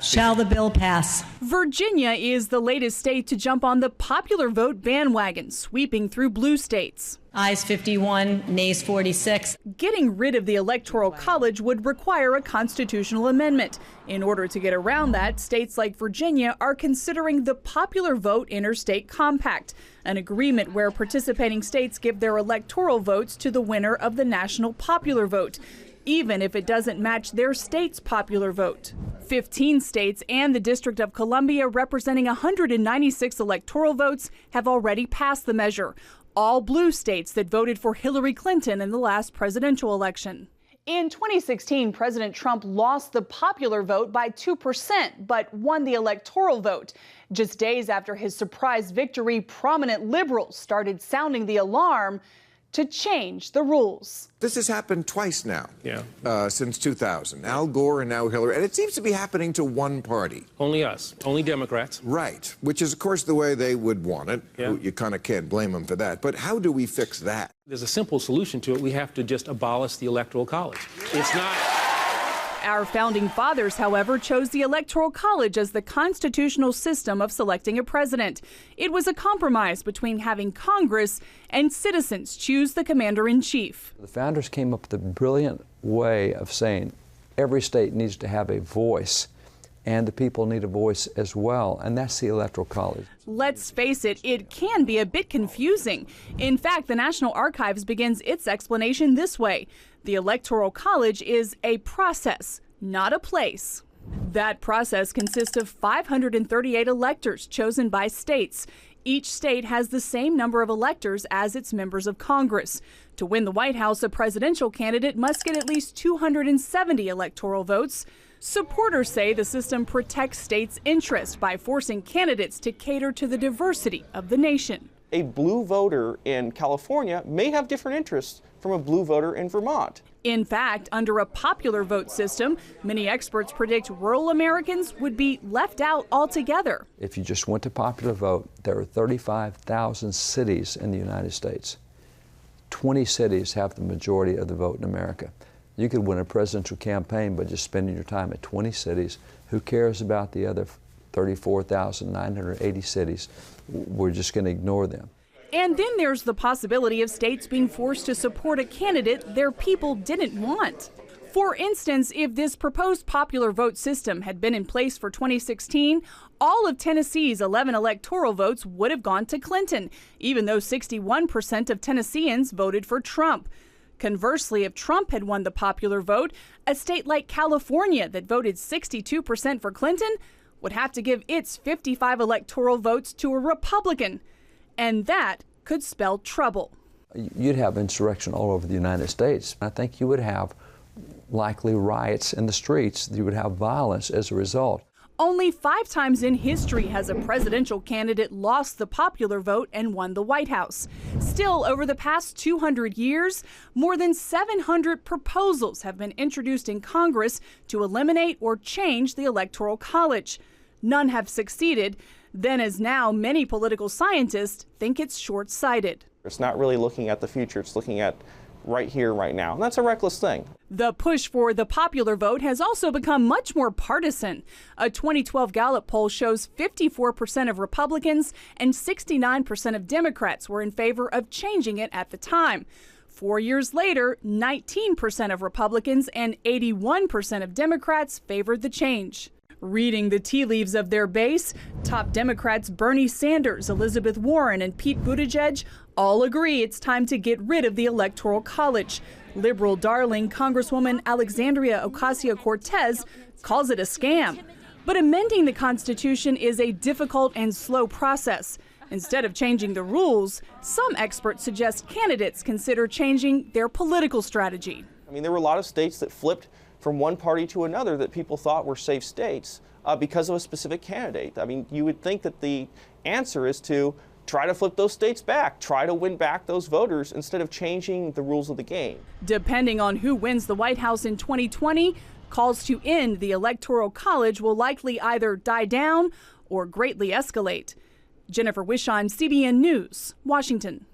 Shall the bill pass? Virginia is the latest state to jump on the popular vote bandwagon, sweeping through blue states. Ayes 51, nays 46. Getting rid of the Electoral College would require a constitutional amendment. In order to get around that, states like Virginia are considering the Popular Vote Interstate Compact, an agreement where participating states give their electoral votes to the winner of the national popular vote, even if it doesn't match their state's popular vote. 15 states and the District of Columbia, representing 196 electoral votes, have already passed the measure. All blue states that voted for Hillary Clinton in the last presidential election. In 2016, President Trump lost the popular vote by 2%, but won the electoral vote. Just days after his surprise victory, prominent liberals started sounding the alarm to change the rules. This has happened twice now, since 2000. Al Gore and now Hillary, and it seems to be happening to one party. Only us, only Democrats. Right, which is, of course, the way they would want it. Yeah. You kind of can't blame them for that. But how do we fix that? There's a simple solution to it. We have to just abolish the Electoral College. It's not... Our founding fathers, however, chose the Electoral College as the constitutional system of selecting a president. It was a compromise between having Congress and citizens choose the commander-in-chief. The founders came up with a brilliant way of saying every state needs to have a voice, and the people need a voice as well, and that's the Electoral College. Let's face it, it can be a bit confusing. In fact, the National Archives begins its explanation this way. The Electoral College is a process, not a place. That process consists of 538 electors chosen by states. Each state has the same number of electors as its members of Congress. To win the White House, a presidential candidate must get at least 270 electoral votes. Supporters say the system protects states' interests by forcing candidates to cater to the diversity of the nation. A blue voter in California may have different interests from a blue voter in Vermont. In fact, under a popular vote system, many experts predict rural Americans would be left out altogether. If you just went to popular vote, there are 35,000 cities in the United States. 20 cities have the majority of the vote in America. You could win a presidential campaign by just spending your time at 20 cities. Who cares about the other 34,980 cities? We're just going to ignore them. And then there's the possibility of states being forced to support a candidate their people didn't want. For instance, if this proposed popular vote system had been in place for 2016, all of Tennessee's 11 electoral votes would have gone to Clinton, even though 61% of Tennesseans voted for Trump. Conversely, if Trump had won the popular vote, a state like California that voted 62% for Clinton would have to give its 55 electoral votes to a Republican. And that could spell trouble. You'd have insurrection all over the United States. I think you would have likely riots in the streets. You would have violence as a result. Only 5 times in history has a presidential candidate lost the popular vote and won the White House. Still, over the past 200 years, more than 700 proposals have been introduced in Congress to eliminate or change the Electoral College. None have succeeded. Then as now, many political scientists think it's short-sighted. It's not really looking at the future, it's looking at right here, right now. And that's a reckless thing. The push for the popular vote has also become much more partisan. A 2012 Gallup poll shows 54% of Republicans and 69% of Democrats were in favor of changing it at the time. 4 years later, 19% of Republicans and 81% of Democrats favored the change. Reading the tea leaves of their base, top Democrats Bernie Sanders, Elizabeth Warren, and Pete Buttigieg all agree it's time to get rid of the Electoral College. Liberal darling Congresswoman Alexandria Ocasio-Cortez calls it a scam. But amending the Constitution is a difficult and slow process. Instead of changing the rules, some experts suggest candidates consider changing their political strategy. I mean, there were a lot of states that flipped from one party to another that people thought were safe states because of a specific candidate. I mean, you would think that the answer is to try to flip those states back, try to win back those voters instead of changing the rules of the game. Depending on who wins the White House in 2020, calls to end the Electoral College will likely either die down or greatly escalate. Jennifer Wishon, CBN News, Washington.